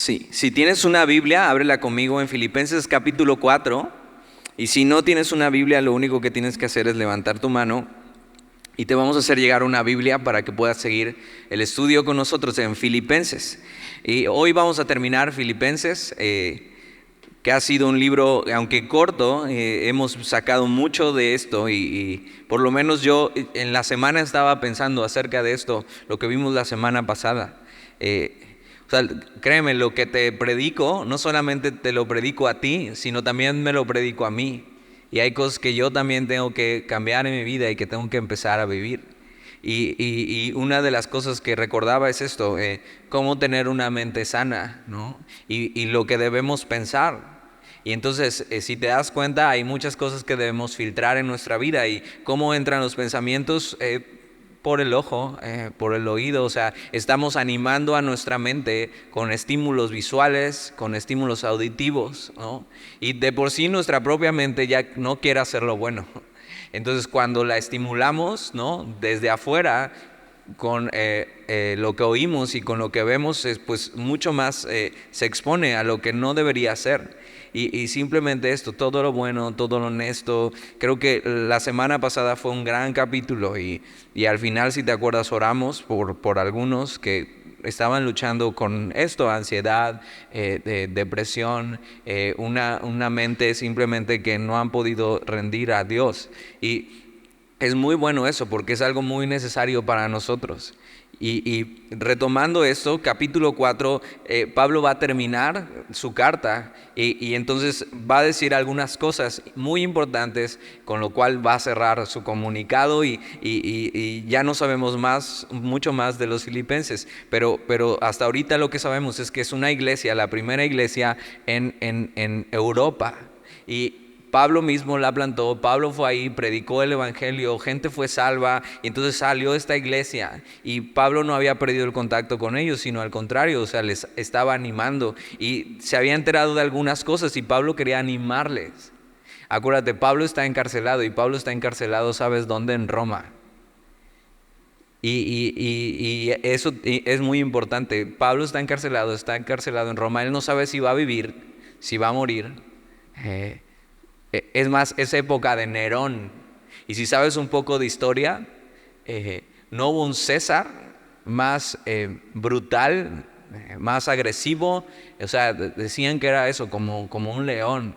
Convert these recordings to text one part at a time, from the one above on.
Sí, si tienes una Biblia, ábrela conmigo en Filipenses capítulo 4. Y si no tienes una Biblia, lo único que tienes que hacer es levantar tu mano y te vamos a hacer llegar una Biblia para que puedas seguir el estudio con nosotros en Filipenses. Y hoy vamos a terminar Filipenses, que ha sido un libro, aunque corto, hemos sacado mucho de esto y por lo menos yo en la semana estaba pensando acerca de esto, lo que vimos la semana pasada. O sea, créeme, lo que te predico, no solamente te lo predico a ti, sino también me lo predico a mí. Y hay cosas que yo también tengo que cambiar en mi vida y que tengo que empezar a vivir. Y una de las cosas que recordaba es esto, cómo tener una mente sana, ¿no? Y lo que debemos pensar. Y entonces, si te das cuenta, hay muchas cosas que debemos filtrar en nuestra vida y cómo entran los pensamientos por el ojo, por el oído. O sea, estamos animando a nuestra mente con estímulos visuales, con estímulos auditivos, ¿no? Y de por sí nuestra propia mente ya no quiere hacer lo bueno. Entonces, cuando la estimulamos, ¿no?, desde afuera, con lo que oímos y con lo que vemos, pues mucho más se expone a lo que no debería ser. Y simplemente esto, todo lo bueno, todo lo honesto. Creo que la semana pasada fue un gran capítulo y al final, si te acuerdas, oramos por algunos que estaban luchando con esto, ansiedad, depresión, una mente simplemente que no han podido rendir a Dios. Y es muy bueno eso porque es algo muy necesario para nosotros. Y retomando esto, capítulo 4, Pablo va a terminar su carta y entonces va a decir algunas cosas muy importantes, con lo cual va a cerrar su comunicado y ya no sabemos mucho más de los filipenses, pero hasta ahorita lo que sabemos es que es una iglesia, la primera iglesia en Europa. Y Pablo mismo la plantó, Pablo fue ahí, predicó el evangelio, gente fue salva y entonces salió esta iglesia y Pablo no había perdido el contacto con ellos, sino al contrario, o sea, les estaba animando y se había enterado de algunas cosas y Pablo quería animarles. Acuérdate, Pablo está encarcelado y Pablo está encarcelado, ¿sabes dónde? En Roma. Y eso es muy importante. Pablo está encarcelado en Roma, él no sabe si va a vivir, si va a morir. Es más, es época de Nerón. Y si sabes un poco de historia, no hubo un César más brutal, más agresivo. O sea, decían que era eso, como un león.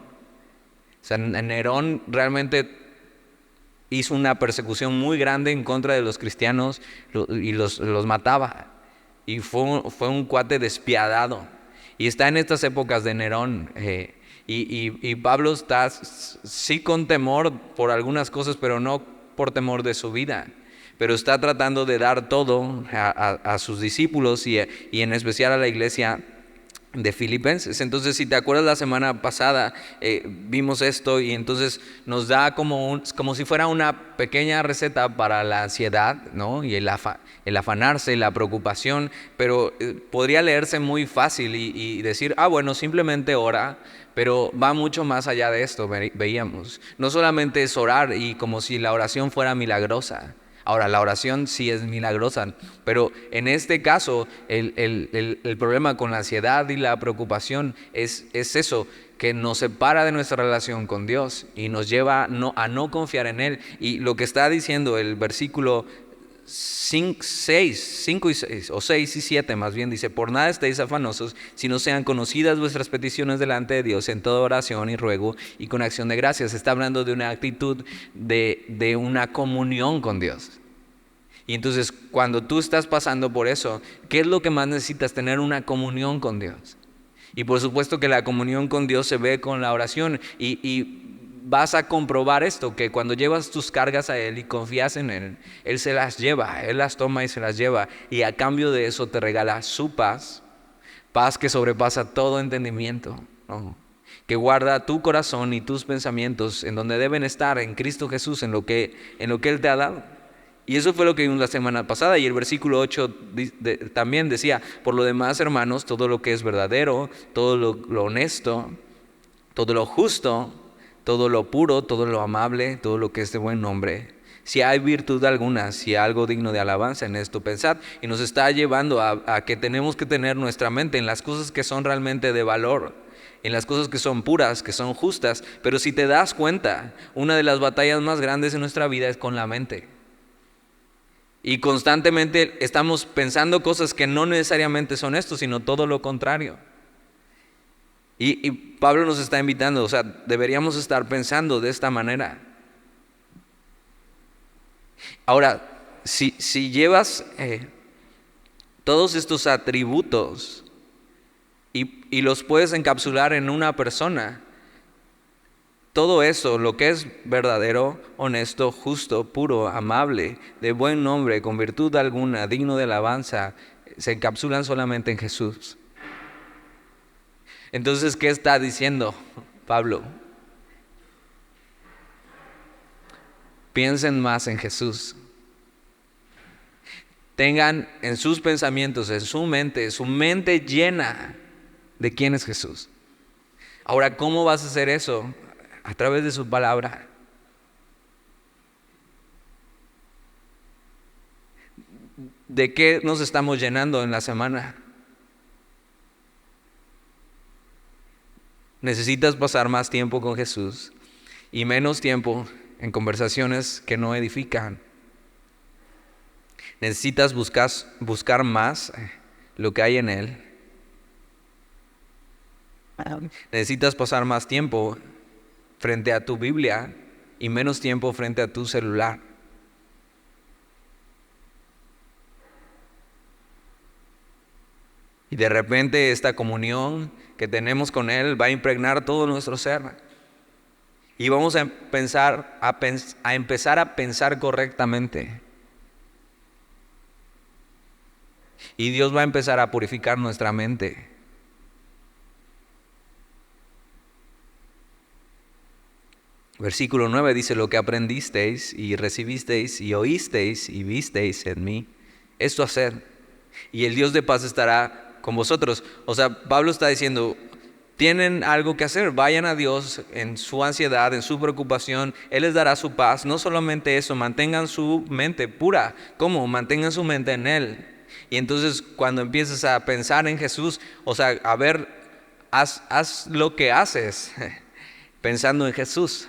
O sea, Nerón realmente hizo una persecución muy grande en contra de los cristianos y los mataba. Y fue un cuate despiadado. Y está en estas épocas de Nerón. Y Pablo está sí con temor por algunas cosas, pero no por temor de su vida. Pero está tratando de dar todo a sus discípulos y en especial a la iglesia de Filipenses. Entonces, si te acuerdas, la semana pasada vimos esto y entonces nos da como si fuera una pequeña receta para la ansiedad, ¿no? Y el afanarse, la preocupación, pero podría leerse muy fácil y decir, bueno, simplemente ora. Pero va mucho más allá de esto, veíamos. No solamente es orar y como si la oración fuera milagrosa. Ahora, la oración sí es milagrosa, pero en este caso el problema con la ansiedad y la preocupación es eso, que nos separa de nuestra relación con Dios y nos lleva a no confiar en Él. Y lo que está diciendo el versículo 5 y 6, o 6 y 7 más bien, dice: por nada estéis afanosos, sino sean conocidas vuestras peticiones delante de Dios en toda oración y ruego y con acción de gracias. Está hablando de una actitud de una comunión con Dios. Y entonces, cuando tú estás pasando por eso, ¿qué es lo que más necesitas? Tener una comunión con Dios. Y por supuesto que la comunión con Dios se ve con la oración y vas a comprobar esto, que cuando llevas tus cargas a Él y confías en Él, Él se las lleva, Él las toma y se las lleva, y a cambio de eso te regala su paz, paz que sobrepasa todo entendimiento, ¿no? Que guarda tu corazón y tus pensamientos en donde deben estar, en Cristo Jesús, en lo que Él te ha dado. Y eso fue lo que vimos la semana pasada, y el versículo 8 también decía: por lo demás, hermanos, todo lo que es verdadero, todo lo honesto, todo lo justo, todo lo puro, todo lo amable, todo lo que es de buen nombre, Si hay virtud alguna, si hay algo digno de alabanza en esto, pensad. Y nos está llevando a que tenemos que tener nuestra mente en las cosas que son realmente de valor, en las cosas que son puras, que son justas. Pero si te das cuenta, una de las batallas más grandes en nuestra vida es con la mente. Y constantemente estamos pensando cosas que no necesariamente son esto, sino todo lo contrario. Y Pablo nos está invitando, o sea, deberíamos estar pensando de esta manera. Ahora, si llevas todos estos atributos y los puedes encapsular en una persona, todo eso, lo que es verdadero, honesto, justo, puro, amable, de buen nombre, con virtud alguna, digno de alabanza, se encapsulan solamente en Jesús. Entonces, ¿qué está diciendo Pablo? Piensen más en Jesús. Tengan en sus pensamientos, en su mente llena de quién es Jesús. Ahora, ¿cómo vas a hacer eso? A través de su palabra. ¿De qué nos estamos llenando en la semana? Necesitas pasar más tiempo con Jesús y menos tiempo en conversaciones que no edifican. Necesitas buscar más lo que hay en Él. Necesitas pasar más tiempo frente a tu Biblia y menos tiempo frente a tu celular. Y de repente esta comunión que tenemos con Él va a impregnar todo nuestro ser. Y vamos a empezar a pensar correctamente. Y Dios va a empezar a purificar nuestra mente. Versículo 9 dice: lo que aprendisteis y recibisteis y oísteis y visteis en mí, esto haced, y el Dios de paz estará con vosotros. O sea, Pablo está diciendo, tienen algo que hacer, vayan a Dios en su ansiedad, en su preocupación, Él les dará su paz. No solamente eso, mantengan su mente pura. ¿Cómo? Mantengan su mente en Él. Y entonces cuando empieces a pensar en Jesús, o sea, a ver, haz lo que haces pensando en Jesús.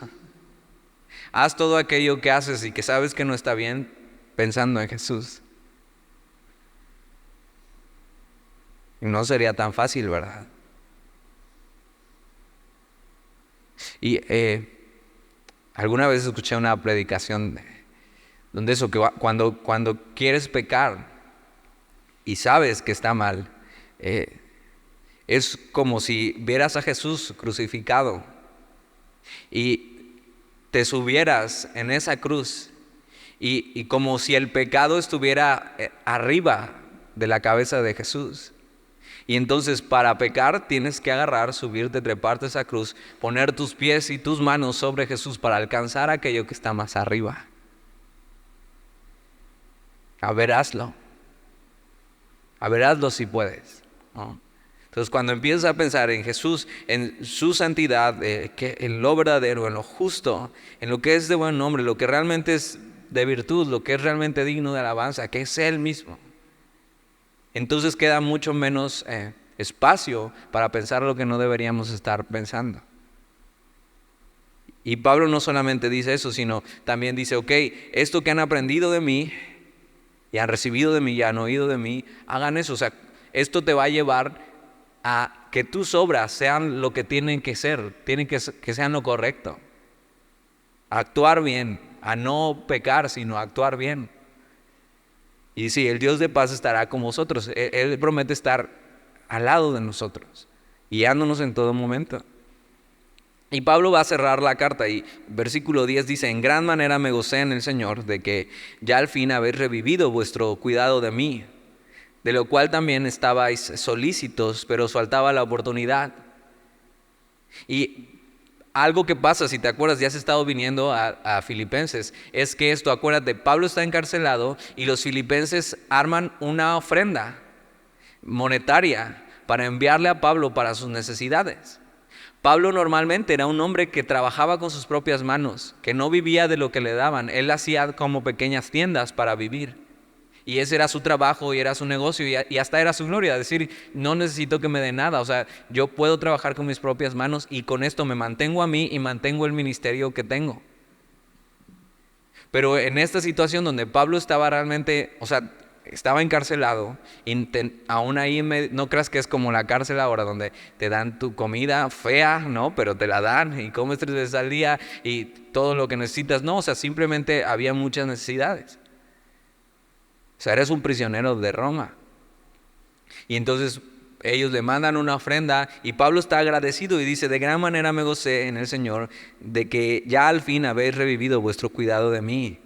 Haz todo aquello que haces y que sabes que no está bien pensando en Jesús. Y no sería tan fácil, ¿verdad? Y alguna vez escuché una predicación donde eso, que cuando quieres pecar y sabes que está mal, es como si vieras a Jesús crucificado y te subieras en esa cruz y como si el pecado estuviera arriba de la cabeza de Jesús. Y entonces para pecar tienes que agarrar, subirte, treparte esa cruz, poner tus pies y tus manos sobre Jesús para alcanzar aquello que está más arriba. A ver, hazlo si puedes, ¿no? Entonces cuando empiezas a pensar en Jesús, en su santidad, en lo verdadero, en lo justo, en lo que es de buen nombre, lo que realmente es de virtud, lo que es realmente digno de alabanza, que es Él mismo, entonces queda mucho menos espacio para pensar lo que no deberíamos estar pensando. Y Pablo no solamente dice eso, sino también dice, ok, esto que han aprendido de mí y han recibido de mí y han oído de mí, hagan eso. O sea, esto te va a llevar a que tus obras sean lo que tienen que ser, que sean lo correcto. A actuar bien, a no pecar, sino a actuar bien. Y sí, el Dios de paz estará con vosotros. Él promete estar al lado de nosotros, guiándonos en todo momento. Y Pablo va a cerrar la carta y versículo 10 dice: en gran manera me gocé en el Señor de que ya al fin habéis revivido vuestro cuidado de mí, de lo cual también estabais solícitos, pero os faltaba la oportunidad. Y algo que pasa, si te acuerdas, ya has estado viniendo a Filipenses, es que esto, acuérdate, Pablo está encarcelado y los filipenses arman una ofrenda monetaria para enviarle a Pablo para sus necesidades. Pablo normalmente era un hombre que trabajaba con sus propias manos, que no vivía de lo que le daban. Él hacía como pequeñas tiendas para vivir. Y ese era su trabajo y era su negocio y hasta era su gloria. Decir, no necesito que me dé nada. O sea, yo puedo trabajar con mis propias manos y con esto me mantengo a mí y mantengo el ministerio que tengo. Pero en esta situación donde Pablo estaba realmente, o sea, estaba encarcelado, aún ahí no creas que es como la cárcel ahora donde te dan tu comida fea, ¿no? Pero te la dan y comes 3 veces al día y todo lo que necesitas. No, o sea, simplemente había muchas necesidades. O sea, eres un prisionero de Roma. Y entonces ellos le mandan una ofrenda y Pablo está agradecido y dice, de gran manera me gocé en el Señor de que ya al fin habéis revivido vuestro cuidado de mí,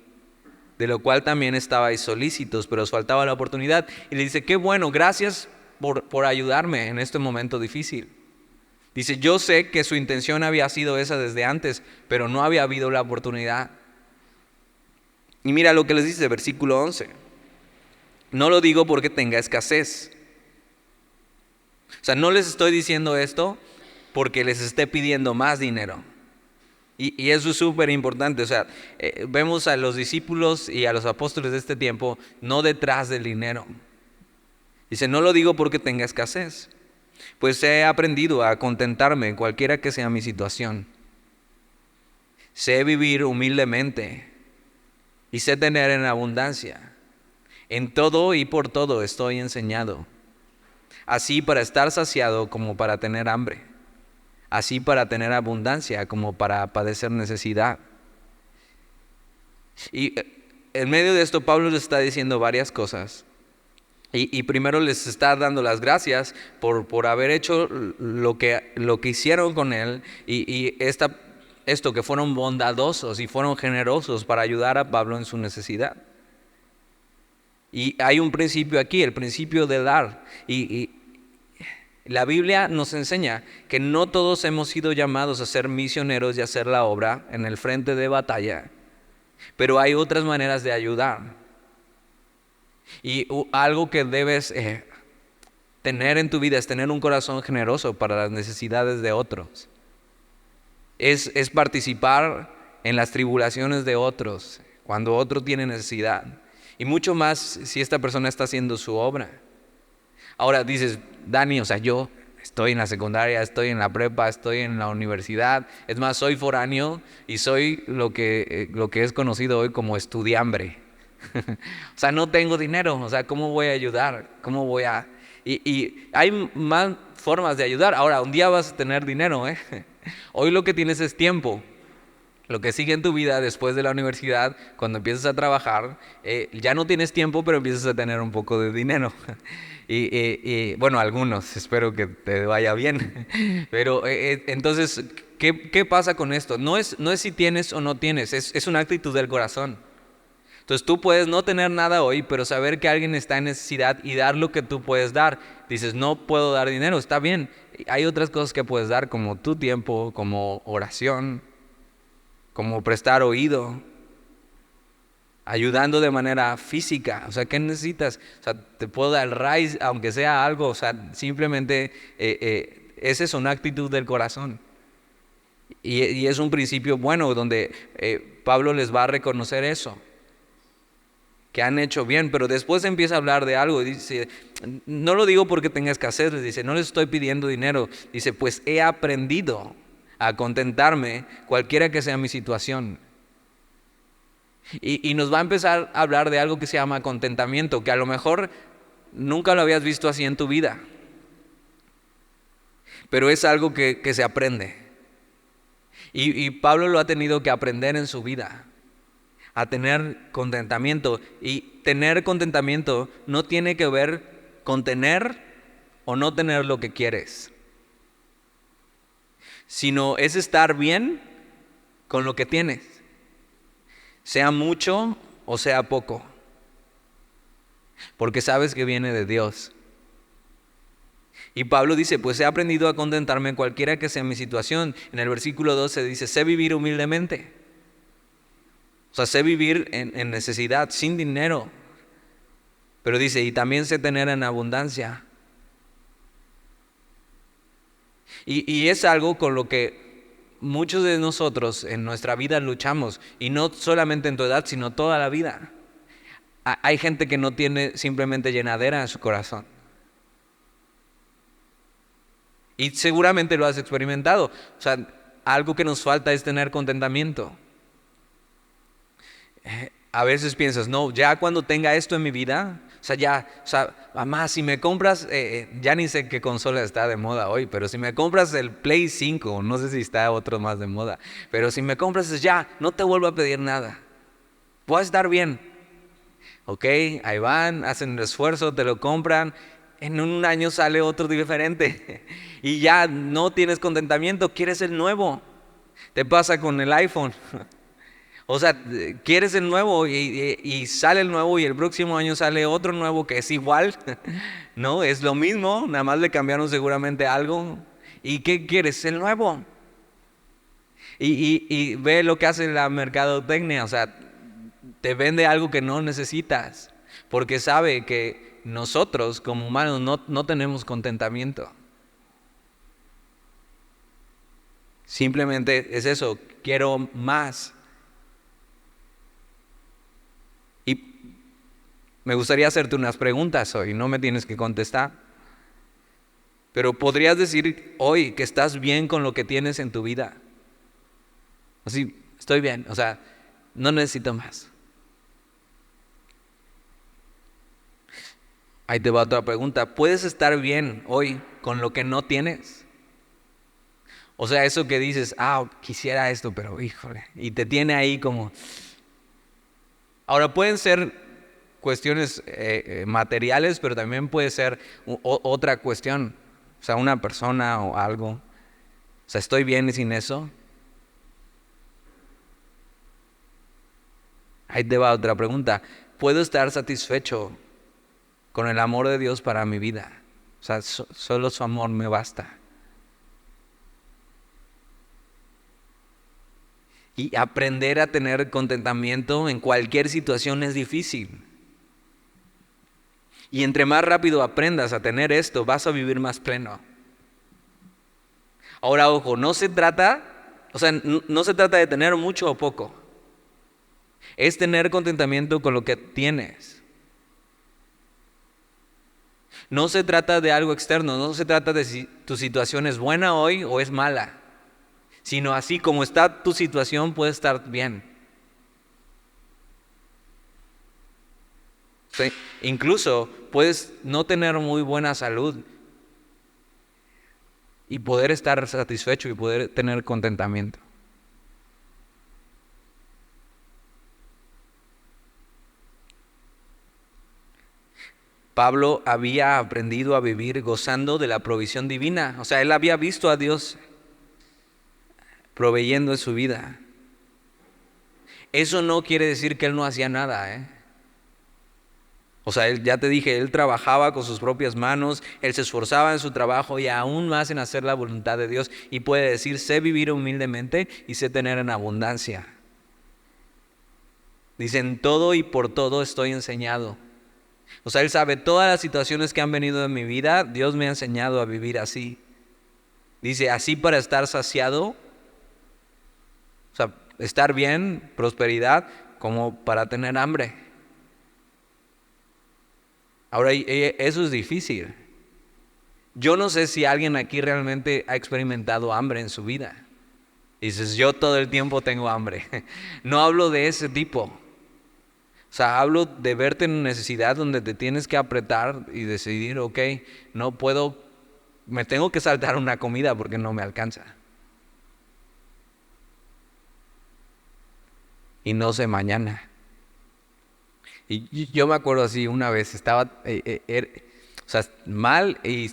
de lo cual también estabais solícitos, pero os faltaba la oportunidad. Y le dice, qué bueno, gracias por ayudarme en este momento difícil. Dice, yo sé que su intención había sido esa desde antes, pero no había habido la oportunidad. Y mira lo que les dice, versículo 11. No lo digo porque tenga escasez. O sea, no les estoy diciendo esto porque les esté pidiendo más dinero. Y eso es súper importante. O sea, vemos a los discípulos y a los apóstoles de este tiempo no detrás del dinero. Dice, no lo digo porque tenga escasez, pues he aprendido a contentarme en cualquiera que sea mi situación. Sé vivir humildemente y sé tener en abundancia. En todo y por todo estoy enseñado, así para estar saciado como para tener hambre, así para tener abundancia como para padecer necesidad. Y en medio de esto Pablo les está diciendo varias cosas. Y primero les está dando las gracias por haber hecho lo que hicieron con él y esto que fueron bondadosos y fueron generosos para ayudar a Pablo en su necesidad. Y hay un principio aquí, el principio de dar. Y la Biblia nos enseña que no todos hemos sido llamados a ser misioneros y a hacer la obra en el frente de batalla, pero hay otras maneras de ayudar. Y algo que debes tener en tu vida es tener un corazón generoso para las necesidades de otros. Es participar en las tribulaciones de otros cuando otro tiene necesidad. Y mucho más si esta persona está haciendo su obra. Ahora dices, Dani, o sea, yo estoy en la secundaria, estoy en la prepa, estoy en la universidad. Es más, soy foráneo y soy lo que es conocido hoy como estudiambre. O sea, no tengo dinero, o sea, ¿cómo voy a ayudar? ¿Cómo voy a...? Y hay más formas de ayudar. Ahora, un día vas a tener dinero, ¿eh? Hoy lo que tienes es tiempo. Lo que sigue en tu vida después de la universidad, cuando empiezas a trabajar, ya no tienes tiempo, pero empiezas a tener un poco de dinero. Y bueno, algunos, espero que te vaya bien. Pero entonces, ¿qué pasa con esto? No es si tienes o no tienes, es una actitud del corazón. Entonces tú puedes no tener nada hoy, pero saber que alguien está en necesidad y dar lo que tú puedes dar. Dices, no puedo dar dinero, está bien. Hay otras cosas que puedes dar, como tu tiempo, como oración, como prestar oído, ayudando de manera física. O sea, ¿qué necesitas? O sea, te puedo dar el raíz, aunque sea algo. O sea, simplemente esa es una actitud del corazón. Y es un principio bueno donde Pablo les va a reconocer eso, que han hecho bien, pero después empieza a hablar de algo y dice, no lo digo porque tenga escasez, les dice, no les estoy pidiendo dinero, dice, pues he aprendido a contentarme cualquiera que sea mi situación. Y nos va a empezar a hablar de algo que se llama contentamiento, que a lo mejor nunca lo habías visto así en tu vida, pero es algo que se aprende. Y Pablo lo ha tenido que aprender en su vida, a tener contentamiento. Y tener contentamiento no tiene que ver con tener o no tener lo que quieres, sino es estar bien con lo que tienes, sea mucho o sea poco, porque sabes que viene de Dios. Y Pablo dice, pues he aprendido a contentarme en cualquiera que sea mi situación. En el versículo 12 dice, sé vivir humildemente. O sea, sé vivir en necesidad, sin dinero. Pero dice, y también sé tener en abundancia. Y es algo con lo que muchos de nosotros en nuestra vida luchamos, y no solamente en tu edad, sino toda la vida. Hay gente que no tiene simplemente llenadera en su corazón. Y seguramente lo has experimentado. O sea, algo que nos falta es tener contentamiento. A veces piensas, no, ya cuando tenga esto en mi vida, mamá, si me compras, ya ni sé qué consola está de moda hoy, pero si me compras el Play 5, no sé si está otro más de moda, pero si me compras ya, no te vuelvo a pedir nada. Voy a estar bien. Ok, ahí van, hacen el esfuerzo, te lo compran, en un año sale otro diferente y ya no tienes contentamiento, quieres el nuevo. Te pasa con el iPhone. O sea, quieres el nuevo y sale el nuevo y el próximo año sale otro nuevo que es igual. No, es lo mismo, nada más le cambiaron seguramente algo. ¿Y qué quieres? El nuevo. Y ve lo que hace la mercadotecnia, o sea, te vende algo que no necesitas, porque sabe que nosotros como humanos no tenemos contentamiento. Simplemente es eso, quiero más. Y me gustaría hacerte unas preguntas hoy, no me tienes que contestar. Pero podrías decir hoy que estás bien con lo que tienes en tu vida. Así, estoy bien, o sea, no necesito más. Ahí te va otra pregunta. ¿Puedes estar bien hoy con lo que no tienes? O sea, eso que dices, quisiera esto, pero híjole, y te tiene ahí como... Ahora pueden ser cuestiones materiales, pero también puede ser otra cuestión, o sea, una persona o algo. O sea, ¿estoy bien sin eso? Ahí te va otra pregunta. ¿Puedo estar satisfecho con el amor de Dios para mi vida? O sea, solo su amor me basta. Y aprender a tener contentamiento en cualquier situación es difícil. Y entre más rápido aprendas a tener esto, vas a vivir más pleno. Ahora, ojo, no se trata de tener mucho o poco. Es tener contentamiento con lo que tienes. No se trata de algo externo, no se trata de si tu situación es buena hoy o es mala, sino así como está tu situación puede estar bien. Sí, incluso puedes no tener muy buena salud y poder estar satisfecho y poder tener contentamiento. Pablo había aprendido a vivir gozando de la provisión divina. O sea, él había visto a Dios proveyendo en su vida. Eso no quiere decir que él no hacía nada, ¿eh? O sea, ya te dije, él trabajaba con sus propias manos, él se esforzaba en su trabajo y aún más en hacer la voluntad de Dios. Y puede decir, sé vivir humildemente y sé tener en abundancia. Dice, en todo y por todo estoy enseñado. O sea, él sabe todas las situaciones que han venido en mi vida, Dios me ha enseñado a vivir así. Dice, así para estar saciado, o sea, estar bien, prosperidad, como para tener hambre. Ahora, eso es difícil. Yo no sé si alguien aquí realmente ha experimentado hambre en su vida. Dices, yo todo el tiempo tengo hambre. No hablo de ese tipo. O sea, hablo de verte en necesidad donde te tienes que apretar y decidir, ok, no puedo, me tengo que saltar una comida porque no me alcanza. Y no sé mañana. Y yo me acuerdo así, una vez estaba mal y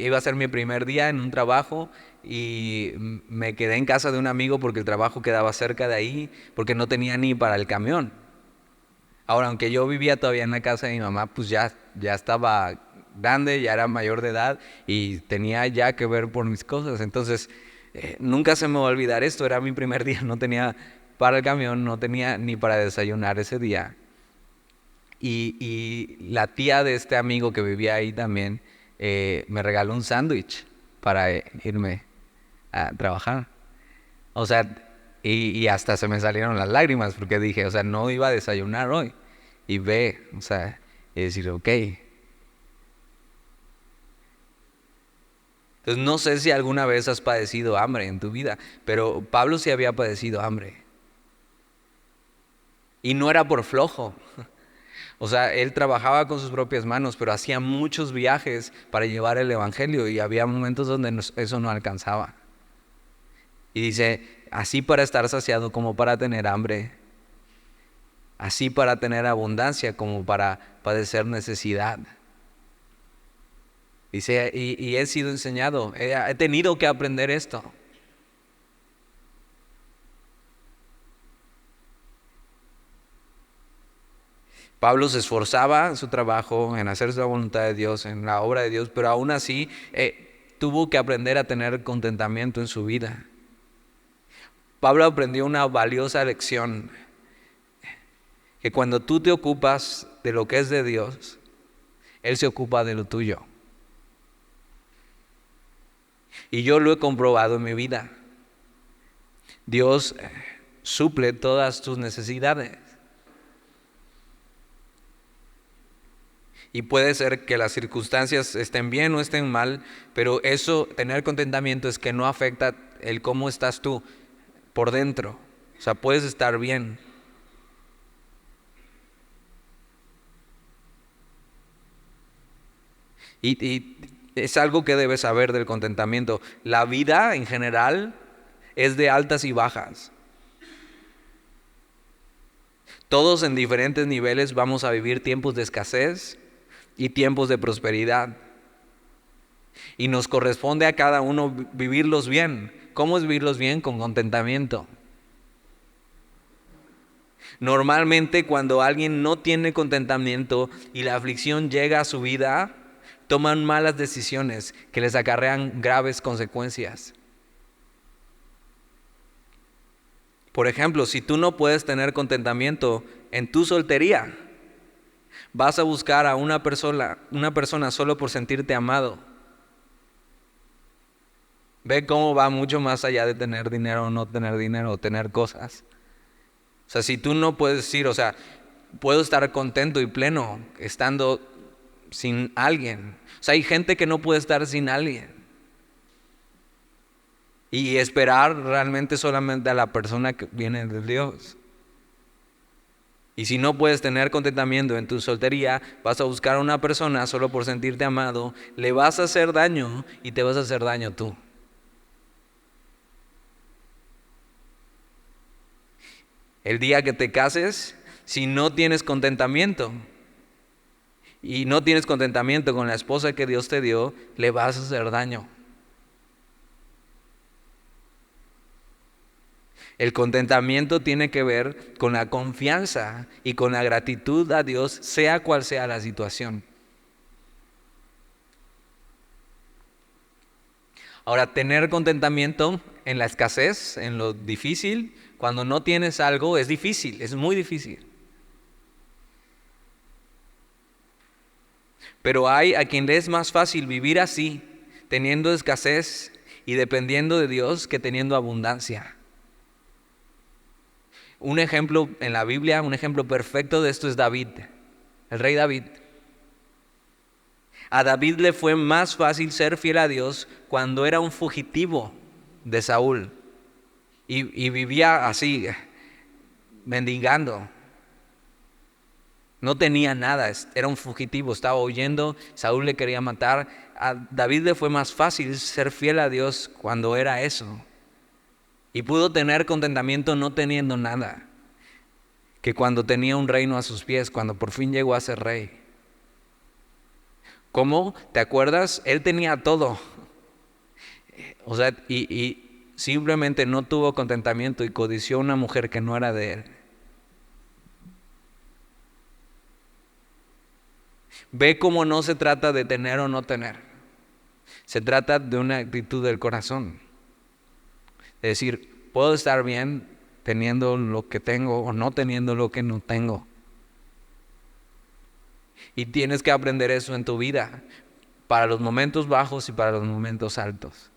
iba a ser mi primer día en un trabajo y me quedé en casa de un amigo porque el trabajo quedaba cerca de ahí, porque no tenía ni para el camión. Ahora, aunque yo vivía todavía en la casa de mi mamá, pues ya estaba grande, ya era mayor de edad y tenía ya que ver por mis cosas. Entonces, nunca se me va a olvidar esto, era mi primer día, no tenía para el camión, no tenía ni para desayunar ese día. Y la tía de este amigo que vivía ahí también me regaló un sándwich. para irme a trabajar. O sea, y hasta se me salieron las lágrimas porque dije, o sea, no iba a desayunar hoy. Y o sea, y decir, ok. Entonces no sé si alguna vez has padecido hambre en tu vida, pero Pablo sí había padecido hambre. Y no era por flojo. O sea, él trabajaba con sus propias manos, pero hacía muchos viajes para llevar el evangelio y había momentos donde eso no alcanzaba. Y dice, así para estar saciado como para tener hambre, así para tener abundancia como para padecer necesidad. Dice, y he sido enseñado, he tenido que aprender esto. Pablo se esforzaba en su trabajo, en hacer la voluntad de Dios, en la obra de Dios, pero aún así tuvo que aprender a tener contentamiento en su vida. Pablo aprendió una valiosa lección, que cuando tú te ocupas de lo que es de Dios, Él se ocupa de lo tuyo. Y yo lo he comprobado en mi vida. Dios suple todas tus necesidades. Y puede ser que las circunstancias estén bien o estén mal, pero eso, tener contentamiento, es que no afecta el cómo estás tú por dentro. O sea, puedes estar bien. Y es algo que debes saber del contentamiento. La vida en general es de altas y bajas. Todos en diferentes niveles vamos a vivir tiempos de escasez y tiempos de prosperidad. Y nos corresponde a cada uno vivirlos bien. ¿Cómo es vivirlos bien? Con contentamiento. Normalmente cuando alguien no tiene contentamiento y la aflicción llega a su vida, toman malas decisiones que les acarrean graves consecuencias. Por ejemplo, si tú no puedes tener contentamiento en tu soltería, vas a buscar a una persona solo por sentirte amado. Ve cómo va mucho más allá de tener dinero o no tener dinero o tener cosas. O sea, si tú no puedes decir, o sea, puedo estar contento y pleno estando sin alguien. O sea, hay gente que no puede estar sin alguien. Y esperar realmente solamente a la persona que viene de Dios. Y si no puedes tener contentamiento en tu soltería, vas a buscar a una persona solo por sentirte amado, le vas a hacer daño y te vas a hacer daño tú. El día que te cases, si no tienes contentamiento y no tienes contentamiento con la esposa que Dios te dio, le vas a hacer daño. El contentamiento tiene que ver con la confianza y con la gratitud a Dios, sea cual sea la situación. Ahora, tener contentamiento en la escasez, en lo difícil, cuando no tienes algo, es difícil, es muy difícil. Pero hay a quien le es más fácil vivir así, teniendo escasez y dependiendo de Dios, que teniendo abundancia. Un ejemplo en la Biblia, un ejemplo perfecto de esto es David, el rey David. A David le fue más fácil ser fiel a Dios cuando era un fugitivo de Saúl y vivía así, mendigando. No tenía nada, era un fugitivo, estaba huyendo, Saúl le quería matar. A David le fue más fácil ser fiel a Dios cuando era eso. Y pudo tener contentamiento no teniendo nada, que cuando tenía un reino a sus pies, cuando por fin llegó a ser rey. ¿Cómo? ¿Te acuerdas? Él tenía todo. O sea, y simplemente no tuvo contentamiento y codició a una mujer que no era de él. Ve cómo no se trata de tener o no tener. Se trata de una actitud del corazón. Es decir, puedo estar bien teniendo lo que tengo o no teniendo lo que no tengo. Y tienes que aprender eso en tu vida. para los momentos bajos y para los momentos altos.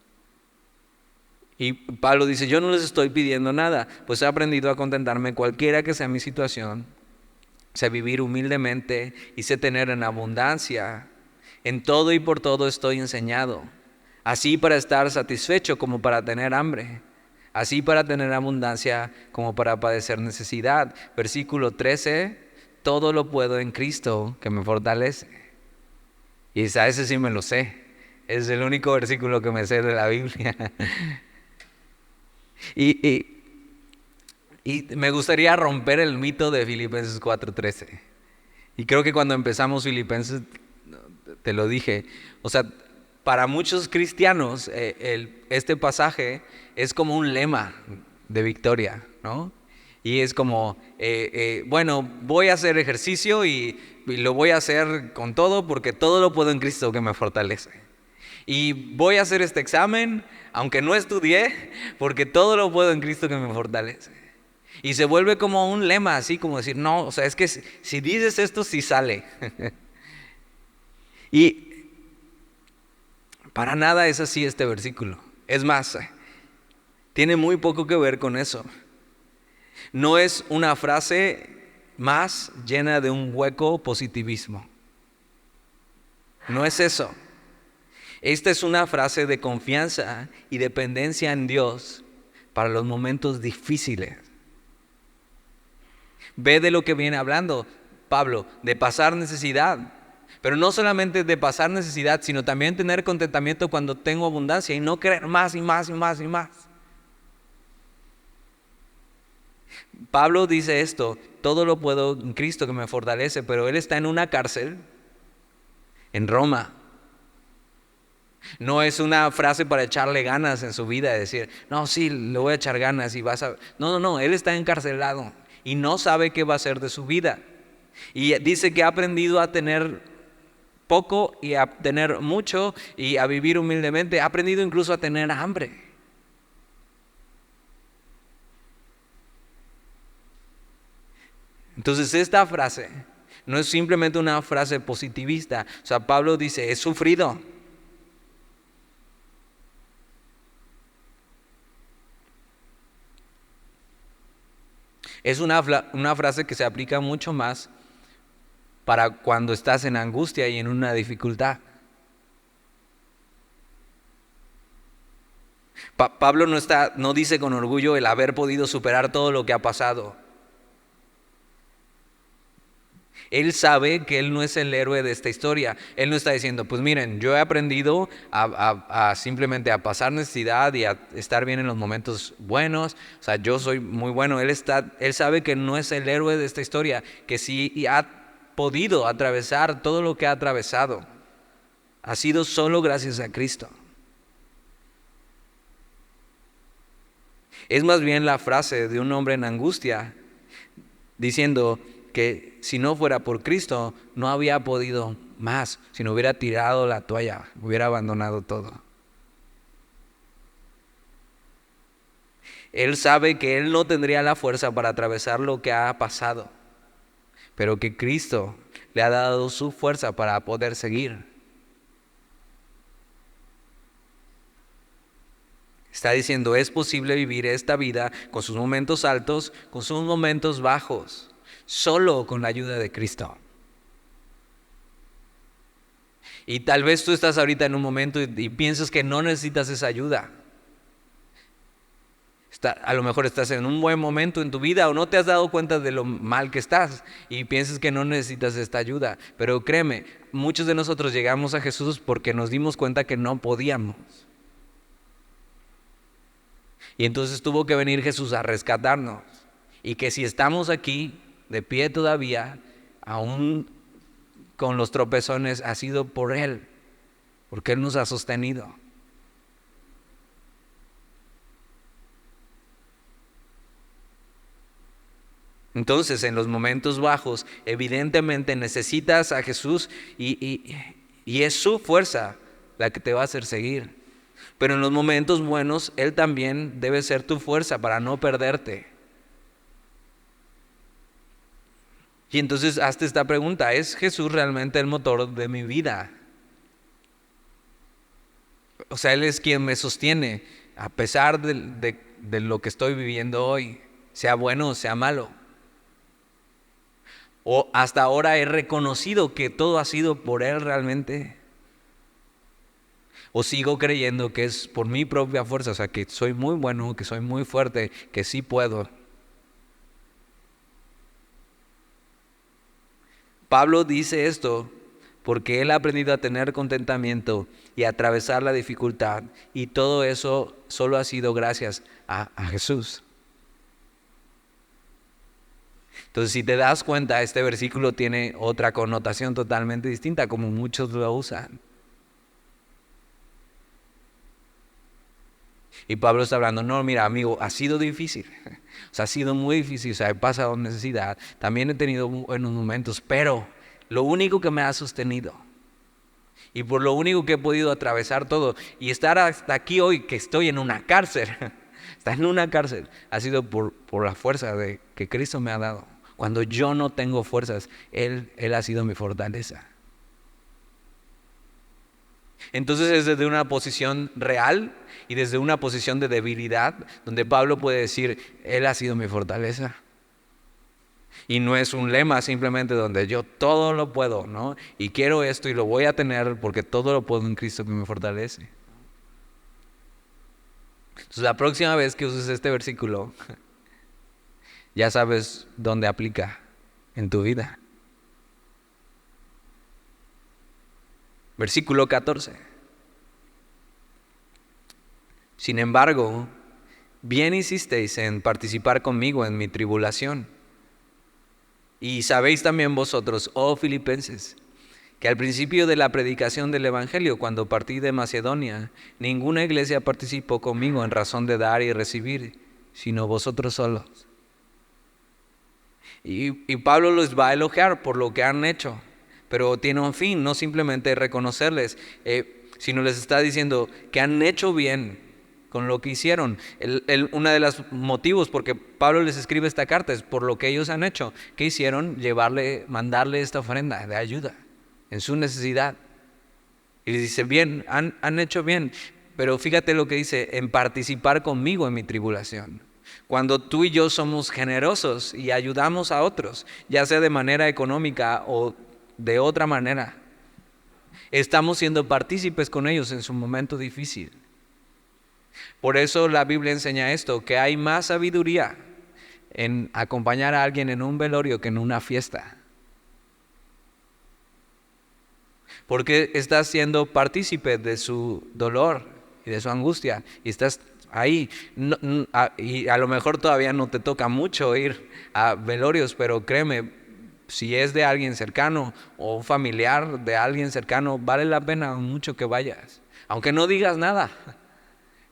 Y Pablo dice, yo no les estoy pidiendo nada, pues he aprendido a contentarme cualquiera que sea mi situación. Sé vivir humildemente y sé tener en abundancia. En todo y por todo estoy enseñado, así para estar satisfecho como para tener hambre, así para tener abundancia como para padecer necesidad. Versículo 13, todo lo puedo en Cristo que me fortalece. Y a ese sí me lo sé, es el único versículo que me sé de la Biblia. Y me gustaría romper el mito de Filipenses 4:13. Y creo que cuando empezamos Filipenses, te lo dije, o sea, para muchos cristianos este pasaje es como un lema de victoria, ¿no? Y es como, bueno, voy a hacer ejercicio y lo voy a hacer con todo porque todo lo puedo en Cristo que me fortalece. Y voy a hacer este examen, aunque no estudié, porque todo lo puedo en Cristo que me fortalece. Y se vuelve como un lema, así como decir, no, o sea, es que si dices esto, sí sale. Y para nada es así este versículo. Es más, tiene muy poco que ver con eso. No es una frase más llena de un hueco positivismo. No es eso. Esta es una frase de confianza y dependencia en Dios para los momentos difíciles. Ve de lo que viene hablando Pablo, de pasar necesidad. Pero no solamente de pasar necesidad, sino también tener contentamiento cuando tengo abundancia y no querer más y más y más y más. Pablo dice esto, todo lo puedo en Cristo que me fortalece, pero él está en una cárcel en Roma. No es una frase para echarle ganas en su vida, decir, no, sí, le voy a echar ganas y vas a... No, él está encarcelado y no sabe qué va a hacer de su vida. Y dice que ha aprendido a tener poco y a tener mucho y a vivir humildemente. Ha aprendido incluso a tener hambre. Entonces esta frase no es simplemente una frase positivista. O sea, Pablo dice, he sufrido. Es una frase que se aplica mucho más para cuando estás en angustia y en una dificultad. Pablo no dice con orgullo el haber podido superar todo lo que ha pasado. Él sabe que él no es el héroe de esta historia. Él no está diciendo, pues miren, yo he aprendido a simplemente a pasar necesidad y a estar bien en los momentos buenos. O sea, yo soy muy bueno. Él sabe que no es el héroe de esta historia, que sí ha podido atravesar todo lo que ha atravesado. Ha sido solo gracias a Cristo. Es más bien la frase de un hombre en angustia diciendo que si no fuera por Cristo no había podido más, si no hubiera tirado la toalla, hubiera abandonado todo. Él sabe que él no tendría la fuerza para atravesar lo que ha pasado, pero que Cristo le ha dado su fuerza para poder seguir. Está diciendo, es posible vivir esta vida con sus momentos altos, con sus momentos bajos, solo con la ayuda de Cristo. Y tal vez tú estás ahorita en un momento y piensas que no necesitas esa ayuda. A lo mejor estás en un buen momento en tu vida o no te has dado cuenta de lo mal que estás y piensas que no necesitas esta ayuda. Pero créeme, muchos de nosotros llegamos a Jesús porque nos dimos cuenta que no podíamos. Y entonces tuvo que venir Jesús a rescatarnos. Y que si estamos aquí de pie todavía, aún con los tropezones, ha sido por Él, porque Él nos ha sostenido. Entonces, en los momentos bajos, evidentemente necesitas a Jesús y es su fuerza la que te va a hacer seguir. Pero en los momentos buenos, Él también debe ser tu fuerza para no perderte. Y entonces hazte esta pregunta, ¿es Jesús realmente el motor de mi vida? O sea, Él es quien me sostiene a pesar de lo que estoy viviendo hoy, sea bueno o sea malo. O hasta ahora he reconocido que todo ha sido por Él realmente. O sigo creyendo que es por mi propia fuerza, o sea, que soy muy bueno, que soy muy fuerte, que sí puedo. Pablo dice esto porque él ha aprendido a tener contentamiento y a atravesar la dificultad, y todo eso solo ha sido gracias a Jesús. Entonces, si te das cuenta, este versículo tiene otra connotación totalmente distinta, como muchos lo usan. Y Pablo está hablando, no, mira, amigo, ha sido difícil. O sea, ha sido muy difícil, o sea, he pasado necesidad. También he tenido buenos momentos, pero lo único que me ha sostenido y por lo único que he podido atravesar todo y estar hasta aquí hoy, que estoy en una cárcel, estar en una cárcel, ha sido por la fuerza que Cristo me ha dado. Cuando yo no tengo fuerzas, Él ha sido mi fortaleza. Entonces es desde una posición real y desde una posición de debilidad donde Pablo puede decir, Él ha sido mi fortaleza. Y no es un lema simplemente donde yo todo lo puedo, ¿no? Y quiero esto y lo voy a tener porque todo lo puedo en Cristo que me fortalece. Entonces la próxima vez que uses este versículo, ya sabes dónde aplica en tu vida. Versículo 14. Sin embargo, bien hicisteis en participar conmigo en mi tribulación. Y sabéis también vosotros, oh Filipenses, que al principio de la predicación del Evangelio, cuando partí de Macedonia, ninguna iglesia participó conmigo en razón de dar y recibir, sino vosotros solos. Y Pablo los va a elogiar por lo que han hecho, pero tiene un fin, no simplemente reconocerles, sino les está diciendo que han hecho bien con lo que hicieron. Uno de los motivos porque Pablo les escribe esta carta es por lo que ellos han hecho. ¿Qué hicieron? Mandarle esta ofrenda de ayuda en su necesidad. Y les dice, bien, han hecho bien, pero fíjate lo que dice, en participar conmigo en mi tribulación. Cuando tú y yo somos generosos y ayudamos a otros, ya sea de manera económica o de otra manera, estamos siendo partícipes con ellos en su momento difícil. Por eso la Biblia enseña esto, que hay más sabiduría en acompañar a alguien en un velorio que en una fiesta. Porque estás siendo partícipe de su dolor y de su angustia y estás ahí. Y a lo mejor todavía no te toca mucho ir a velorios, pero créeme, si es de alguien cercano o familiar de alguien cercano, vale la pena mucho que vayas, aunque no digas nada.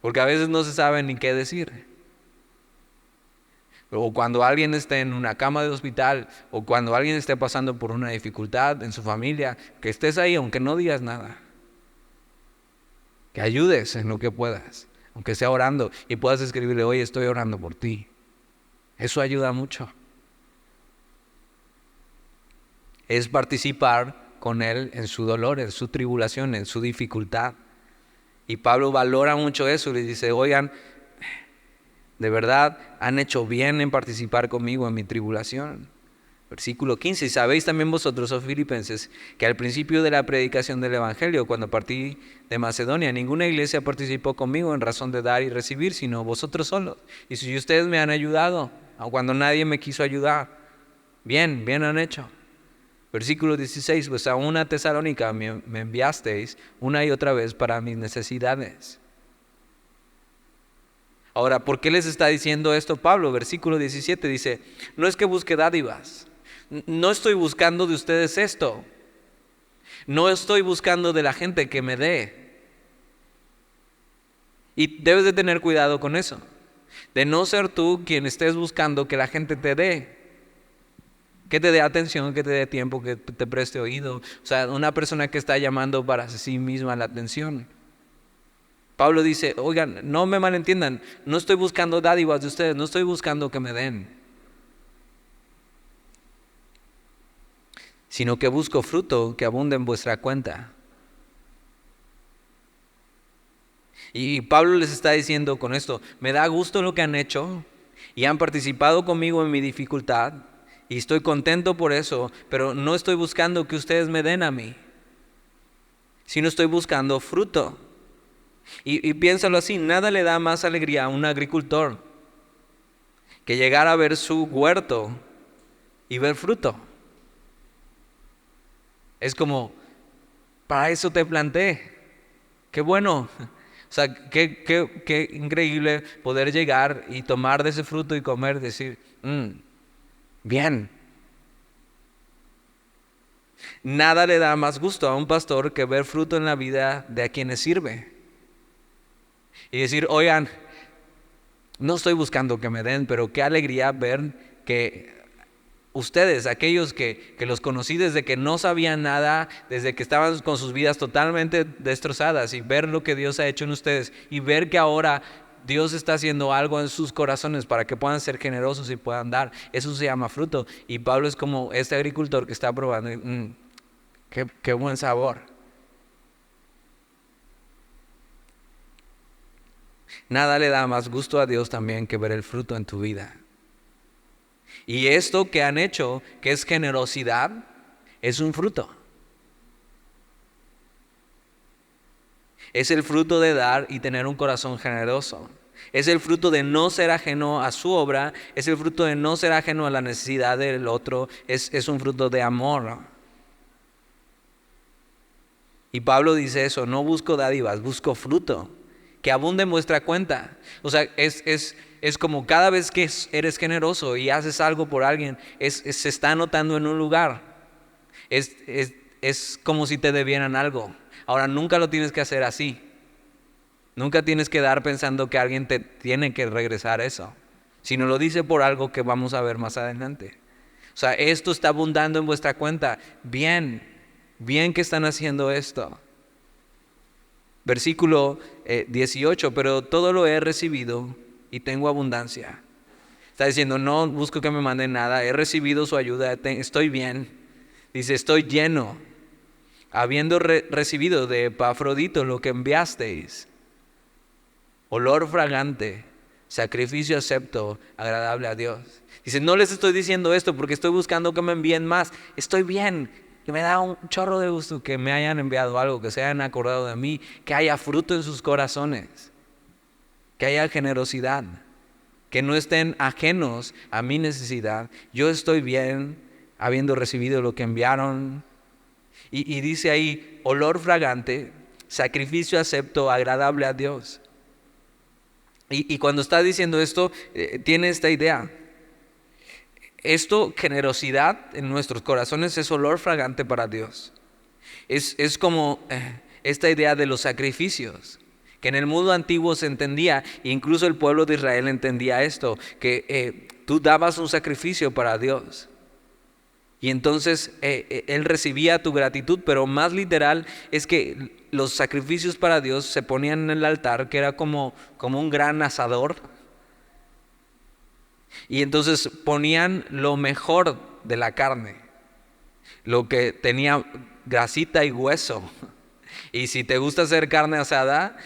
Porque a veces no se sabe ni qué decir. O cuando alguien esté en una cama de hospital, o cuando alguien esté pasando por una dificultad en su familia, que estés ahí aunque no digas nada. Que ayudes en lo que puedas, aunque sea orando, y puedas escribirle, oye, estoy orando por ti. Eso ayuda mucho. Es participar con Él en su dolor, en su tribulación, en su dificultad. Y Pablo valora mucho eso y les dice, oigan, de verdad han hecho bien en participar conmigo en mi tribulación. Versículo 15, y sabéis también vosotros, oh Filipenses, que al principio de la predicación del Evangelio, cuando partí de Macedonia, ninguna iglesia participó conmigo en razón de dar y recibir, sino vosotros solos. Y si ustedes me han ayudado, aun cuando nadie me quiso ayudar, bien han hecho. Versículo 16, pues a una Tesalónica me enviasteis una y otra vez para mis necesidades. Ahora, ¿por qué les está diciendo esto Pablo? Versículo 17 dice, no es que busque dádivas, no estoy buscando de ustedes esto, no estoy buscando de la gente que me dé. Y debes de tener cuidado con eso, de no ser tú quien estés buscando que la gente te dé. Que te dé atención, que te dé tiempo, que te preste oído. O sea, una persona que está llamando para sí misma la atención. Pablo dice, oigan, no me malentiendan, no estoy buscando dádivas de ustedes, no estoy buscando que me den, sino que busco fruto que abunde en vuestra cuenta. Y Pablo les está diciendo con esto, me da gusto lo que han hecho y han participado conmigo en mi dificultad y estoy contento por eso, pero no estoy buscando que ustedes me den a mí, sino estoy buscando fruto. Y piénsalo así, nada le da más alegría a un agricultor que llegar a ver su huerto y ver fruto. Es como, para eso te planté, qué bueno. O sea, qué increíble poder llegar y tomar de ese fruto y comer, decir, bien. Nada le da más gusto a un pastor que ver fruto en la vida de a quienes sirve. Y decir, oigan, no estoy buscando que me den, pero qué alegría ver que ustedes, aquellos que los conocí desde que no sabían nada, desde que estaban con sus vidas totalmente destrozadas, y ver lo que Dios ha hecho en ustedes y ver que ahora Dios está haciendo algo en sus corazones para que puedan ser generosos y puedan dar, eso se llama fruto. Y Pablo es como este agricultor que está probando, qué buen sabor. Nada le da más gusto a Dios también que ver el fruto en tu vida. Y esto que han hecho, que es generosidad, es un fruto. Es el fruto de dar y tener un corazón generoso. Es el fruto de no ser ajeno a su obra. Es el fruto de no ser ajeno a la necesidad del otro. Es un fruto de amor. Y Pablo dice eso, no busco dádivas, busco fruto, que abunde en vuestra cuenta. O sea, es como cada vez que eres generoso y haces algo por alguien, se está anotando en un lugar. Es como si te debieran algo. Ahora, nunca lo tienes que hacer así. Nunca tienes que dar pensando que alguien te tiene que regresar eso, sino lo dice por algo que vamos a ver más adelante. O sea, esto está abundando en vuestra cuenta. Bien que están haciendo esto. Versículo 18, pero todo lo he recibido y tengo abundancia. Está diciendo, no busco que me manden nada, he recibido su ayuda, estoy bien. Dice, estoy lleno, habiendo recibido de Epafrodito lo que enviasteis, olor fragante, sacrificio acepto, agradable a Dios. Dice, no les estoy diciendo esto porque estoy buscando que me envíen más, estoy bien. Que me da un chorro de gusto que me hayan enviado algo, que se hayan acordado de mí, que haya fruto en sus corazones, que haya generosidad, que no estén ajenos a mi necesidad. Yo estoy bien, habiendo recibido lo que enviaron. Y dice ahí, olor fragante, sacrificio acepto, agradable a Dios. Y cuando está diciendo esto, tiene esta idea. Esto, generosidad en nuestros corazones, es olor fragante para Dios. Es como esta idea de los sacrificios, que en el mundo antiguo se entendía, e incluso el pueblo de Israel entendía esto, que tú dabas un sacrificio para Dios. Y entonces Él recibía tu gratitud, pero más literal es que los sacrificios para Dios se ponían en el altar, que era como un gran asador. Y entonces ponían lo mejor de la carne, lo que tenía grasita y hueso. Y si te gusta hacer carne asada,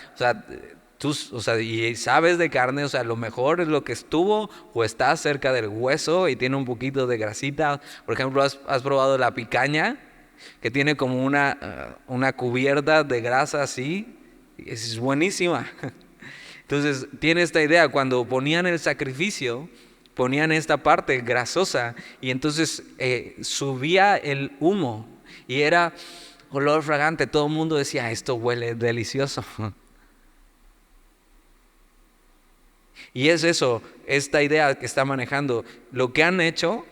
y sabes de carne, lo mejor es lo que estuvo o está cerca del hueso y tiene un poquito de grasita. Por ejemplo, ¿has probado la picaña? Que tiene como una cubierta de grasa así. Es buenísima. Entonces, tiene esta idea, cuando ponían el sacrificio, ponían esta parte grasosa y entonces subía el humo y era olor fragante. Todo el mundo decía, esto huele delicioso. Y es eso, esta idea que está manejando. Lo que han hecho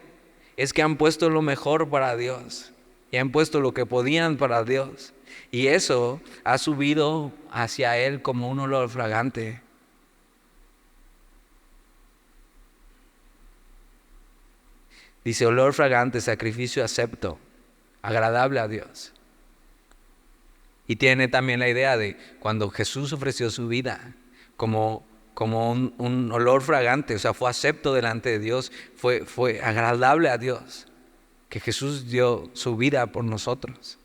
es que han puesto lo mejor para Dios y han puesto lo que podían para Dios. Y eso ha subido hacia Él como un olor fragante. Dice, olor fragante, sacrificio acepto, agradable a Dios. Y tiene también la idea de cuando Jesús ofreció su vida como un olor fragante, fue acepto delante de Dios, fue agradable a Dios, que Jesús dio su vida por nosotros.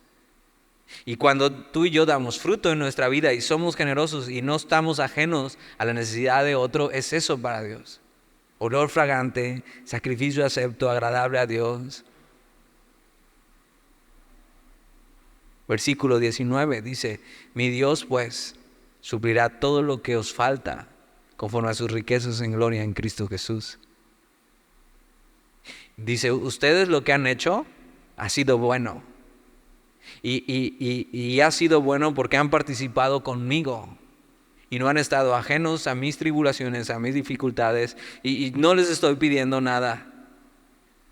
Y cuando tú y yo damos fruto en nuestra vida y somos generosos y no estamos ajenos a la necesidad de otro, es eso para Dios. Olor fragante, sacrificio acepto, agradable a Dios. Versículo 19 dice, mi Dios pues suplirá todo lo que os falta conforme a sus riquezas en gloria en Cristo Jesús. Dice, ustedes lo que han hecho ha sido bueno. Y ha sido bueno porque han participado conmigo y no han estado ajenos a mis tribulaciones, a mis dificultades, y no les estoy pidiendo nada,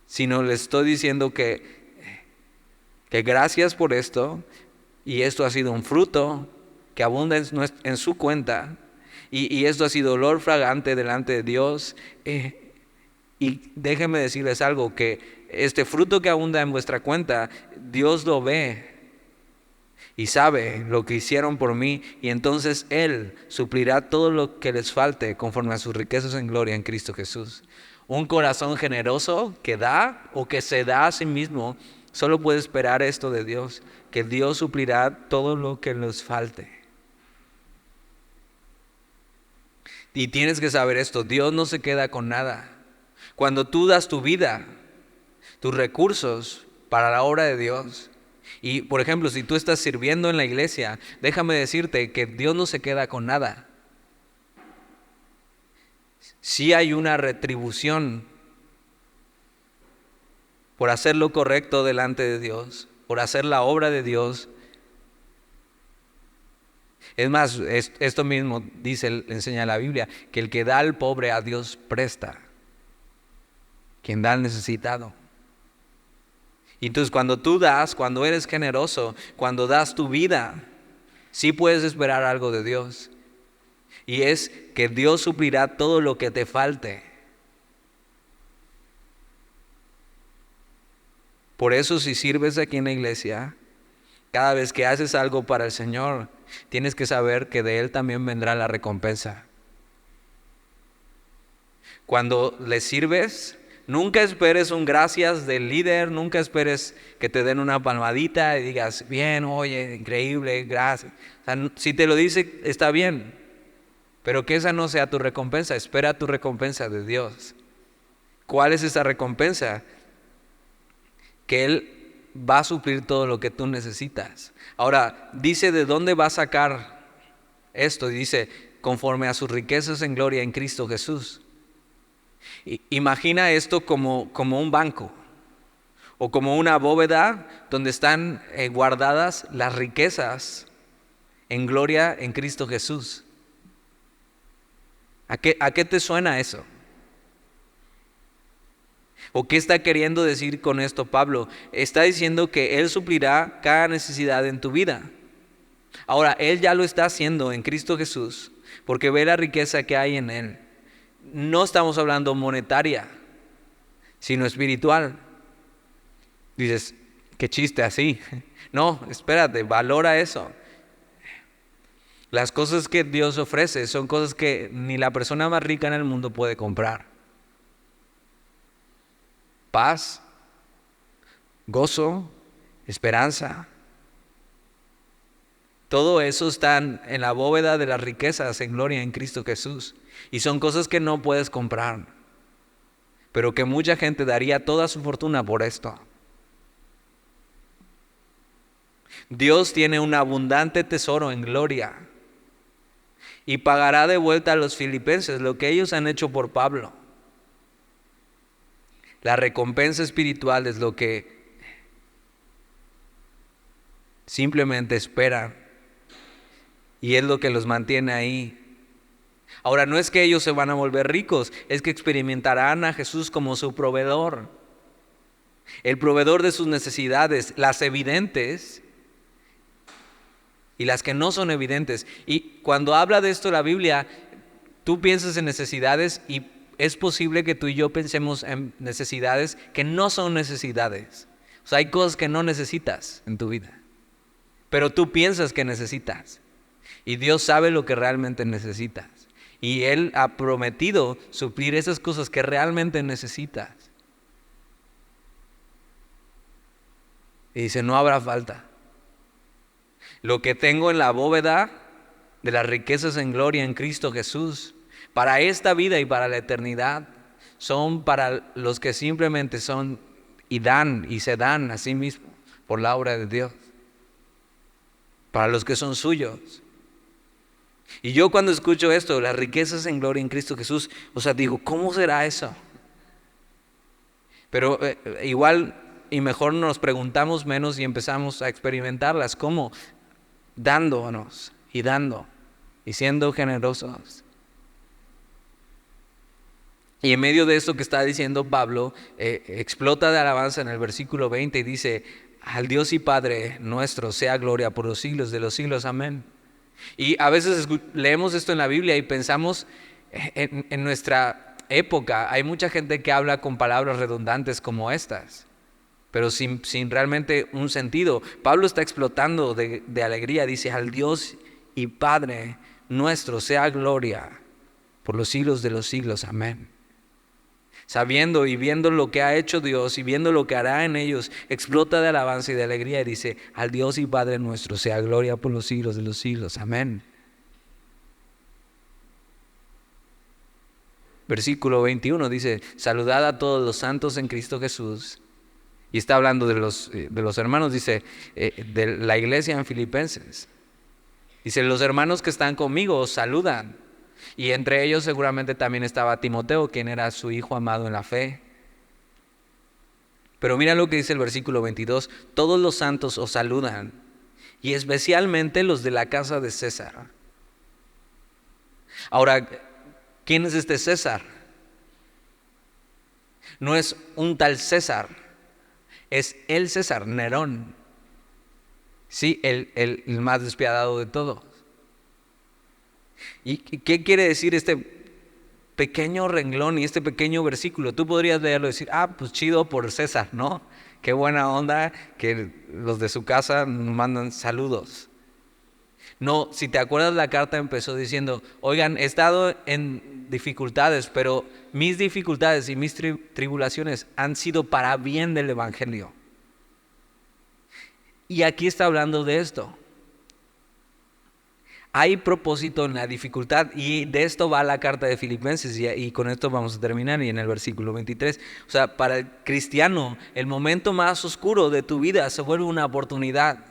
sino les estoy diciendo que gracias por esto, y esto ha sido un fruto que abunda en su cuenta, y esto ha sido olor fragante delante de Dios. Y déjenme decirles algo, que este fruto que abunda en vuestra cuenta, Dios lo ve y sabe lo que hicieron por mí, y entonces Él suplirá todo lo que les falte conforme a sus riquezas en gloria en Cristo Jesús. Un corazón generoso que da o que se da a sí mismo solo puede esperar esto de Dios, que Dios suplirá todo lo que les falte. Y tienes que saber esto, Dios no se queda con nada. Cuando tú das tu vida, tus recursos para la obra de Dios, y por ejemplo, si tú estás sirviendo en la iglesia, déjame decirte que Dios no se queda con nada. Sí hay una retribución por hacer lo correcto delante de Dios, por hacer la obra de Dios. Es más, esto mismo enseña la Biblia, que el que da al pobre a Dios presta, quien da al necesitado. Y entonces cuando tú das, cuando eres generoso, cuando das tu vida, sí puedes esperar algo de Dios. Y es que Dios suplirá todo lo que te falte. Por eso si sirves aquí en la iglesia, cada vez que haces algo para el Señor, tienes que saber que de Él también vendrá la recompensa. Cuando le sirves, nunca esperes un gracias del líder, nunca esperes que te den una palmadita y digas, bien, oye, increíble, gracias. O sea, si te lo dice, está bien, pero que esa no sea tu recompensa, espera tu recompensa de Dios. ¿Cuál es esa recompensa? Que Él va a suplir todo lo que tú necesitas. Ahora, dice de dónde va a sacar esto, y dice, conforme a sus riquezas en gloria en Cristo Jesús. Imagina esto como un banco o como una bóveda donde están guardadas las riquezas en gloria en Cristo Jesús. ¿A qué te suena eso? ¿O qué está queriendo decir con esto Pablo? Está diciendo que Él suplirá cada necesidad en tu vida. Ahora, Él ya lo está haciendo en Cristo Jesús porque ve la riqueza que hay en Él. No estamos hablando monetaria, sino espiritual. Dices, qué chiste así. No, espérate, valora eso. Las cosas que Dios ofrece son cosas que ni la persona más rica en el mundo puede comprar. Paz, gozo, esperanza. Todo eso está en la bóveda de las riquezas en gloria en Cristo Jesús. Y son cosas que no puedes comprar, pero que mucha gente daría toda su fortuna por esto. Dios tiene un abundante tesoro en gloria y pagará de vuelta a los filipenses lo que ellos han hecho por Pablo. La recompensa espiritual es lo que simplemente esperan y es lo que los mantiene ahí. Ahora, no es que ellos se van a volver ricos, es que experimentarán a Jesús como su proveedor. El proveedor de sus necesidades, las evidentes y las que no son evidentes. Y cuando habla de esto la Biblia, tú piensas en necesidades y es posible que tú y yo pensemos en necesidades que no son necesidades. O sea, hay cosas que no necesitas en tu vida, pero tú piensas que necesitas. Y Dios sabe lo que realmente necesitas. Y Él ha prometido suplir esas cosas que realmente necesitas. Y dice, no habrá falta. Lo que tengo en la bóveda de las riquezas en gloria en Cristo Jesús, para esta vida y para la eternidad, son para los que simplemente son y dan y se dan a sí mismos por la obra de Dios. Para los que son suyos. Y yo cuando escucho esto, las riquezas en gloria en Cristo Jesús, digo, ¿cómo será eso? Pero igual y mejor nos preguntamos menos y empezamos a experimentarlas. ¿Cómo? Dándonos y dando y siendo generosos. Y en medio de esto que está diciendo Pablo, explota de alabanza en el versículo 20 y dice: al Dios y Padre nuestro sea gloria por los siglos de los siglos, amén. Y a veces leemos esto en la Biblia y pensamos en nuestra época, hay mucha gente que habla con palabras redundantes como estas, pero sin realmente un sentido. Pablo está explotando de alegría, dice: al Dios y Padre nuestro sea gloria por los siglos de los siglos, amén. Sabiendo y viendo lo que ha hecho Dios y viendo lo que hará en ellos, explota de alabanza y de alegría y dice: al Dios y Padre nuestro sea gloria por los siglos de los siglos, amén. Versículo 21 dice: saludad a todos los santos en Cristo Jesús. Y está hablando de los hermanos, dice, de la iglesia en Filipenses. Dice: los hermanos que están conmigo os saludan. Y entre ellos seguramente también estaba Timoteo, quien era su hijo amado en la fe. Pero mira lo que dice el versículo 22: todos los santos os saludan, y especialmente los de la casa de César. Ahora, ¿quién es este César? No es un tal César, es el César, Nerón. Sí, el más despiadado de todos. ¿Y qué quiere decir este pequeño renglón y este pequeño versículo? Tú podrías leerlo y decir: pues chido por César, ¿no? Qué buena onda que los de su casa nos mandan saludos. No, si te acuerdas, la carta empezó diciendo: oigan, he estado en dificultades, pero mis dificultades y mis tribulaciones han sido para bien del evangelio. Y aquí está hablando de esto. Hay propósito en la dificultad, y de esto va la carta de Filipenses, y con esto vamos a terminar. Y en el versículo 23, para el cristiano, el momento más oscuro de tu vida se vuelve una oportunidad.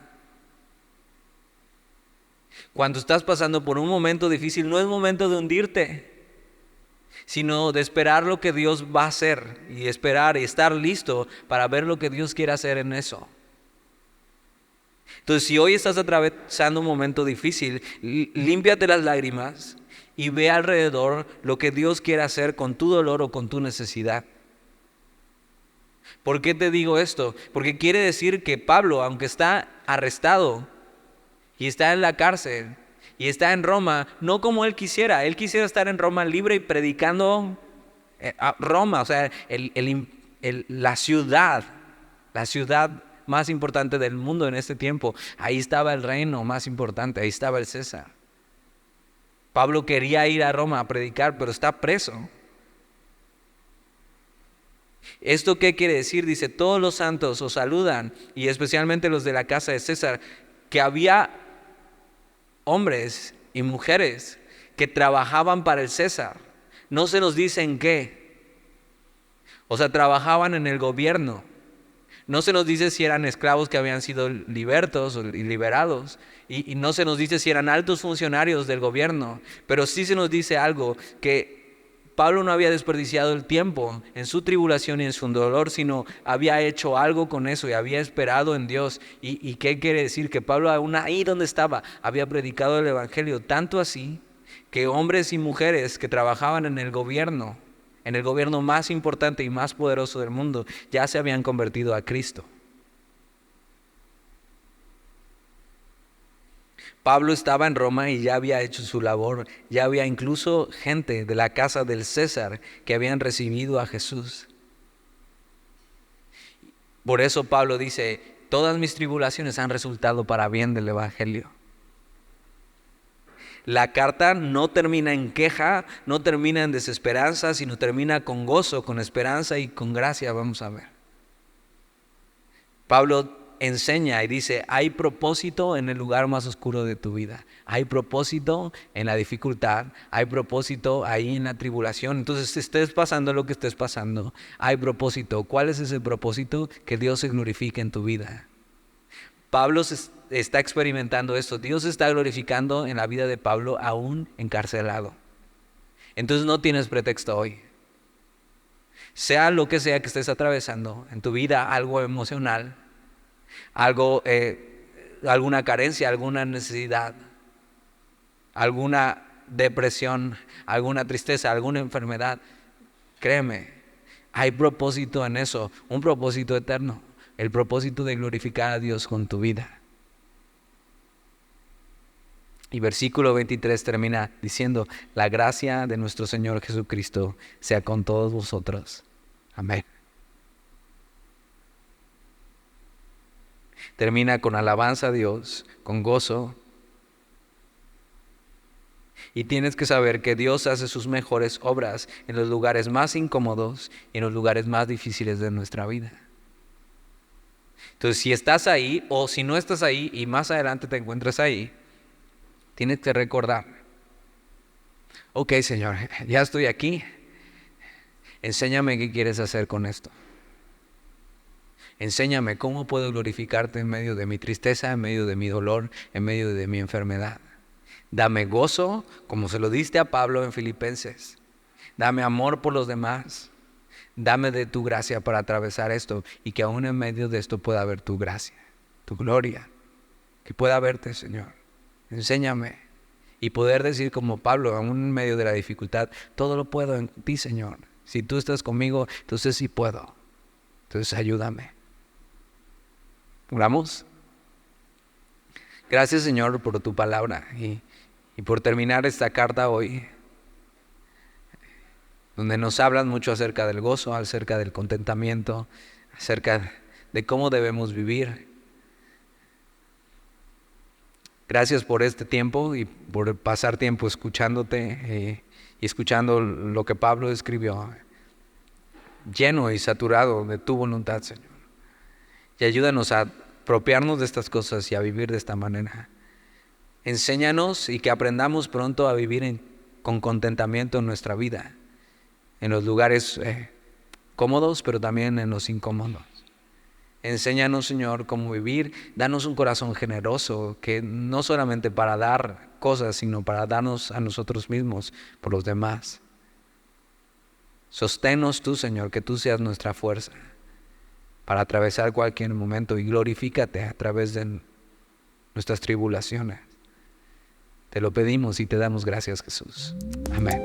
Cuando estás pasando por un momento difícil, no es momento de hundirte, sino de esperar lo que Dios va a hacer, y esperar y estar listo para ver lo que Dios quiere hacer en eso. Entonces, si hoy estás atravesando un momento difícil, límpiate las lágrimas y ve alrededor lo que Dios quiere hacer con tu dolor o con tu necesidad. ¿Por qué te digo esto? Porque quiere decir que Pablo, aunque está arrestado y está en la cárcel y está en Roma, no como él quisiera estar en Roma libre y predicando a Roma, la ciudad más importante del mundo en este tiempo. Ahí estaba el reino más importante, ahí estaba el César. Pablo quería ir a Roma a predicar, pero está preso. ¿Esto qué quiere decir? Dice: todos los santos os saludan, y especialmente los de la casa de César. Que había hombres y mujeres que trabajaban para el César. No se nos dice en qué. Trabajaban en el gobierno. No se nos dice si eran esclavos que habían sido libertos o liberados, y no se nos dice si eran altos funcionarios del gobierno, pero sí se nos dice algo: que Pablo no había desperdiciado el tiempo en su tribulación y en su dolor, sino había hecho algo con eso y había esperado en Dios. ¿Y qué quiere decir? Que Pablo, aún ahí donde estaba, había predicado el evangelio, tanto así que hombres y mujeres que trabajaban en el gobierno más importante y más poderoso del mundo, ya se habían convertido a Cristo. Pablo estaba en Roma y ya había hecho su labor. Ya había incluso gente de la casa del César que habían recibido a Jesús. Por eso Pablo dice: todas mis tribulaciones han resultado para bien del evangelio. La carta no termina en queja, no termina en desesperanza, sino termina con gozo, con esperanza y con gracia. Vamos a ver. Pablo enseña y dice, hay propósito en el lugar más oscuro de tu vida. Hay propósito en la dificultad, hay propósito ahí en la tribulación. Entonces, si estés pasando lo que estés pasando, hay propósito. ¿Cuál es ese propósito? Que Dios se glorifique en tu vida. Pablo está experimentando esto. Dios se está glorificando en la vida de Pablo aún encarcelado. Entonces no tienes pretexto hoy. Sea lo que sea que estés atravesando en tu vida, algo emocional, algo, alguna carencia, alguna necesidad, alguna depresión, alguna tristeza, alguna enfermedad, créeme, hay propósito en eso, un propósito eterno, el propósito de glorificar a Dios con tu vida. Y versículo 23 termina diciendo, la gracia de nuestro Señor Jesucristo sea con todos vosotros. Amén. Termina con alabanza a Dios, con gozo. Y tienes que saber que Dios hace sus mejores obras en los lugares más incómodos y en los lugares más difíciles de nuestra vida. Entonces, si estás ahí o si no estás ahí y más adelante te encuentras ahí, tienes que recordar, ok, Señor, ya estoy aquí, enséñame qué quieres hacer con esto. Enséñame cómo puedo glorificarte en medio de mi tristeza, en medio de mi dolor, en medio de mi enfermedad. Dame gozo, como se lo diste a Pablo en Filipenses. Dame amor por los demás. Dame de tu gracia para atravesar esto y que aún en medio de esto pueda haber tu gracia, tu gloria, que pueda verte, Señor. Enséñame y poder decir como Pablo, aún en medio de la dificultad, todo lo puedo en ti, Señor. Si tú estás conmigo, entonces sí puedo. Entonces ayúdame. Oramos. Gracias, Señor, por tu palabra y por terminar esta carta hoy, donde nos hablan mucho acerca del gozo, acerca del contentamiento, acerca de cómo debemos vivir. Gracias por este tiempo y por pasar tiempo escuchándote y escuchando lo que Pablo escribió, lleno y saturado de tu voluntad, Señor. Y ayúdanos a apropiarnos de estas cosas y a vivir de esta manera. Enséñanos y que aprendamos pronto a vivir con contentamiento en nuestra vida, en los lugares cómodos, pero también en los incómodos. Enséñanos, Señor, cómo vivir. Danos un corazón generoso, que no solamente para dar cosas, sino para darnos a nosotros mismos por los demás. Sosténnos tú, Señor, que tú seas nuestra fuerza para atravesar cualquier momento y glorifícate a través de nuestras tribulaciones. Te lo pedimos y te damos gracias, Jesús. Amén.